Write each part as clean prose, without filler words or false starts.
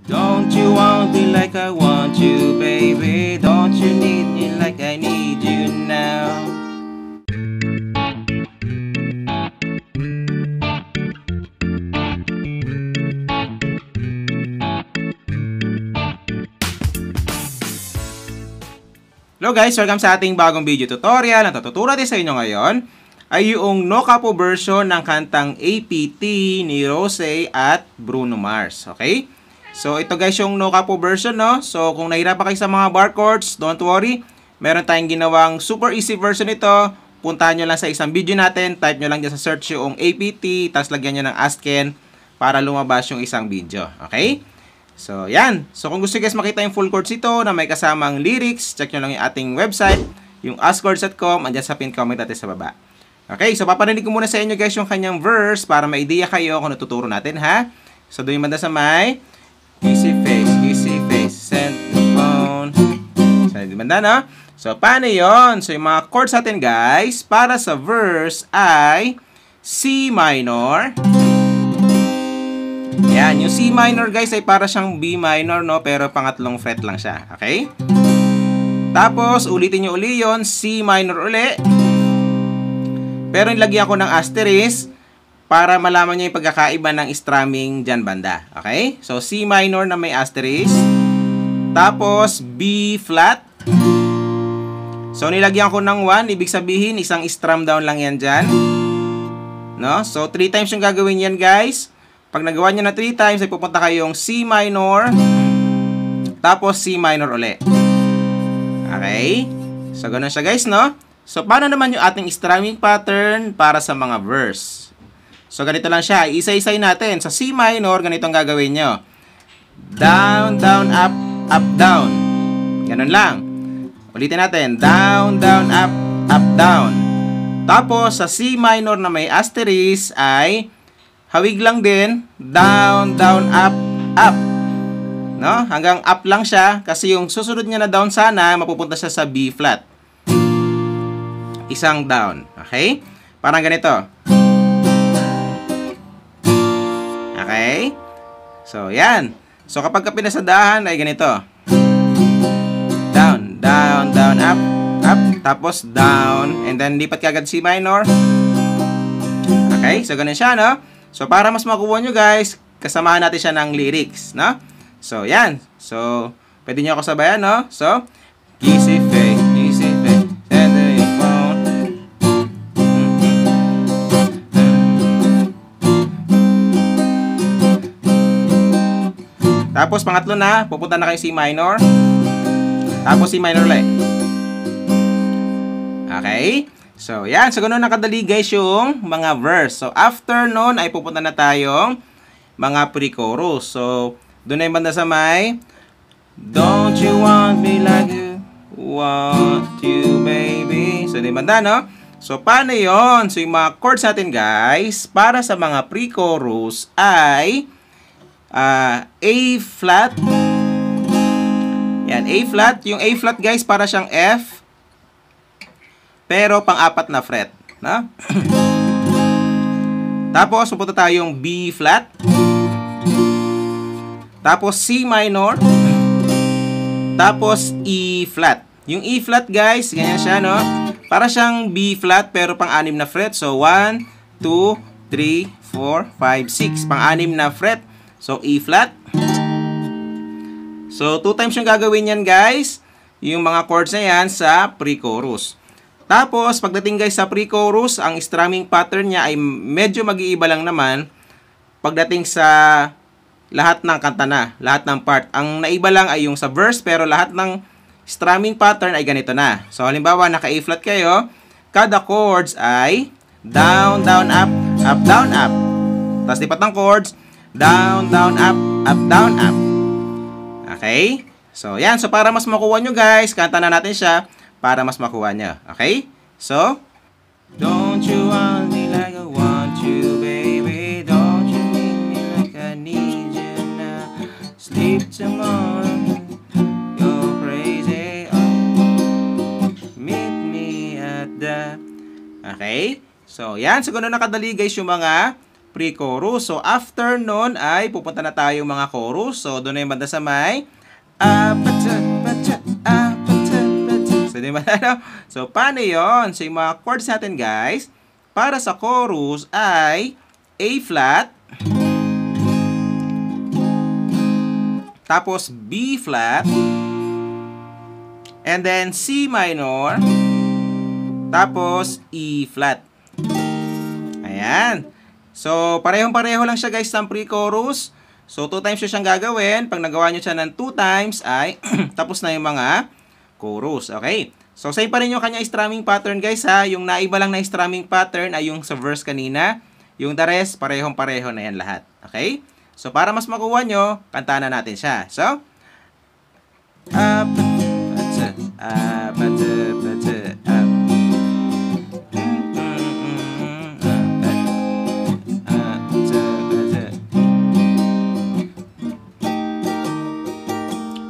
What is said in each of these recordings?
Don't you want me like I want you, baby? Don't you need me like I need you now? Hello guys, welcome sa ating bagong video tutorial. Ang tuturo natin sa inyo ngayon ay yung no capo version ng kantang APT ni Rosé at Bruno Mars. Okay? So ito guys yung no capo version, no? So kung nahirapan kayo sa mga bar chords, don't worry. Meron tayong ginawang super easy version nito. Puntahan nyo lang sa isang video natin. Type nyo lang dyan sa search yung APT. Tapos lagyan nyo ng ASCII para lumabas yung isang video. Okay? So, yan. So, kung gusto guys makita yung full chords ito na may kasamang lyrics, check nyo lang yung ating website, yung askchords.com, andyan sa pin comment natin sa baba. Okay, so paparinig ko muna sa inyo guys yung kanyang verse para may idea kayo kung natuturo natin, ha? So, doon yung banda sa may kissy face, send the phone. So, yung banda, no? So, paano yon? So, yung mga chords natin guys, para sa verse ay C minor. Yan, yung C minor guys ay para siyang B minor, no? Pero pangatlong fret lang siya, okay? Tapos, ulitin nyo uli yun, C minor uli. Pero nilagyan ko ng asterisk para malaman nyo yung pagkakaiba ng strumming dyan banda, okay? So, C minor na may asterisk. Tapos, B flat. So, nilagyan ko ng 1, ibig sabihin, isang strum down lang yan dyan. No? So, 3 times yung gagawin yan guys. Pag nagawa nyo na 3 times, ay pupunta kayong C minor, tapos C minor uli. Okay? So, ganun siya guys, no? So, paano naman yung ating strumming pattern para sa mga verse? So, ganito lang siya. Isa-isay natin. Sa C minor, ganito ang gagawin nyo. Down, down, up, up, down. Ganun lang. Ulitin natin. Down, down, up, down. Tapos, sa C minor na may asterisk ay hawig lang din, down, down, up, up. No? Hanggang up lang siya kasi yung susunod niya na down sana, mapupunta siya sa B flat. Isang down. Okay? Parang ganito. Okay? So, yan. So, kapag pinasadahan ay ganito. Down, down, down, up, up. Tapos down. And then, lipat ka agad C minor. Okay? So, ganun siya, no? So, para mas makuha nyo guys, kasamahan natin siya ng lyrics, no? So, yan. So, pwede nyo ako sabayan, no? So, kissy face, send the phone. Tapos, pangatlo na, pupunta na kayo C minor. Tapos, C minor ulit. Okay? So, yan. So, ganun nakadali guys yung mga verse. So, after nun ay pupunta na tayong mga pre-chorus. So, doon na yung banda sa may don't you want me like you want you, baby. So, doon yung banda, no? So, paano yon? So, yung mga chords natin guys, para sa mga pre-chorus ay A flat. Yan, A flat. Yung A flat guys, para siyang F. Pero pang-apat na fret, no? Tapos pupunta tayong B flat. Tapos C minor. Tapos E flat. Yung E flat guys, ganyan siya, no? Para siyang B flat pero pang-anim na fret. So 1, 2, 3, 4, 5, 6. Pang-anim na fret. So E flat. So 2 times yung gagawin yan guys. Yung mga chords na yan sa pre-chorus. Tapos, pagdating guys sa pre-chorus, ang strumming pattern niya ay medyo mag-iiba lang naman pagdating sa lahat ng kanta na, lahat ng part. Ang naiba lang ay yung sa verse, pero lahat ng strumming pattern ay ganito na. So, halimbawa, naka-A flat kayo, kada chords ay down, down, up, down, up. Tapos, lipat ng chords, down, down, up, down, up. Okay? So, yan. So, para mas makuha nyo guys, kanta na natin siya para mas makuha nyo. Okay? So, don't you want me like I want you, baby? Don't you need me like I need you now? Sleep tomorrow, you're crazy. Oh, meet me at the... Okay? So, yan. So, ganun nakadali guys yung mga pre-chorus. So, after nun ay pupunta na tayo mga chorus. So, doon na yung banda sa may so, di ba na? So, paano yun? So, yung mga chords natin guys, para sa chorus ay A flat, tapos B flat, and then C minor, tapos E flat. Ayan. So, parehong-pareho lang siya guys ng pre-chorus. So, 2 times siyang gagawin. Pag nagawa nyo siya ng 2 times ay tapos na yung mga chorus. Okay? So, same pa rin yung kanya strumming pattern guys ha. Yung naiba lang na strumming pattern ay yung sa verse kanina. Yung the rest, parehong-pareho na yan lahat. Okay? So, para mas makuha nyo, kantahan na natin siya. So,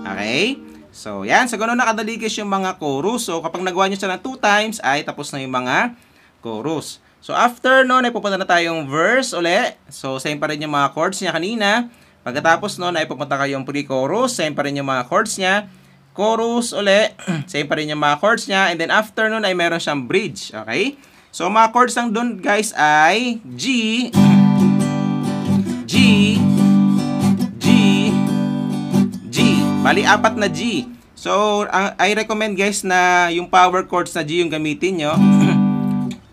okay? So, yan. So, ganun nakadalikis yung mga chorus. So, kapag nagawa nyo siya ng 2 times, ay tapos na yung mga chorus. So, after nun, ay pupunta na tayong verse uli. So, same pa rin yung mga chords niya kanina. Pagkatapos nun, ay pupunta kayong pre-chorus. Same pa rin yung mga chords niya. Chorus uli. Same pa rin yung mga chords niya. And then, after nun, ay meron siyang bridge. Okay? So, mga chords lang dun, guys, ay G, G, G, G. Bali, 4 na G. So, I recommend guys na yung power chords na G yung gamitin nyo.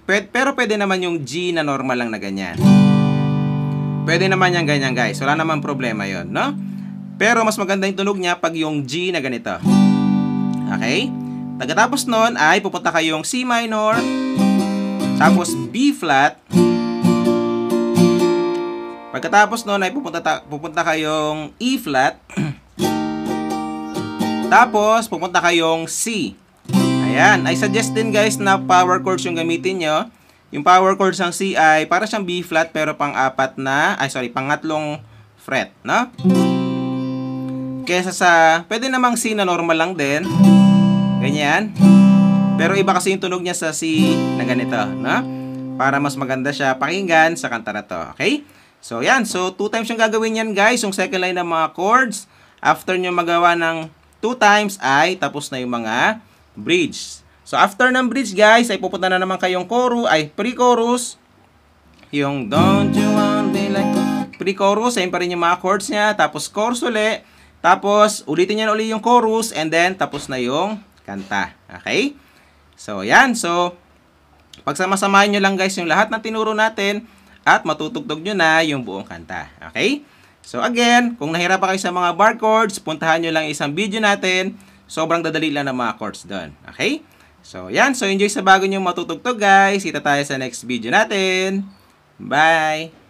Pero pwede naman yung G na normal lang na ganyan. Pwede naman yung ganyan guys. Wala naman problema yon, no? Pero mas maganda yung tunog niya pag yung G na ganito. Okay? Pagkatapos nun ay pupunta kayong C minor, tapos B flat. Pagkatapos nun ay pupunta kayong E flat. Tapos, pupunta kayong C. Ayan. I suggest din guys na power chords yung gamitin nyo. Yung power chords ng C ay para siyang B flat pero pangatlong fret, no? Kesa sa, pwede namang C na normal lang din. Ganyan. Pero iba kasi yung tunog niya sa C na ganito, no? Para mas maganda siya pakinggan sa kanta na to. Okay? So, yan. So, 2 times yung gagawin yan guys. Yung second line ng mga chords. After nyo magawa ng 2 times ay tapos na yung mga bridge. So, after ng bridge, guys, ay pupunta na naman kayong pre-chorus. Yung don't you want me like pre-chorus, same pa rin yung mga chords niya. Tapos, chorus uli. Tapos, ulitin niya na uli yung chorus. And then, tapos na yung kanta. Okay? So, yan. So, pagsama-samahin nyo lang, guys, yung lahat ng tinuro natin at matutugtog nyo na yung buong kanta. Okay? So again, kung nahirapan kayo sa mga bar chords, puntahan nyo lang isang video natin. Sobrang dadali lang ng mga chords doon. Okay? So yan. So enjoy sa bago nyo matutugtog guys. Kita tayo sa next video natin. Bye!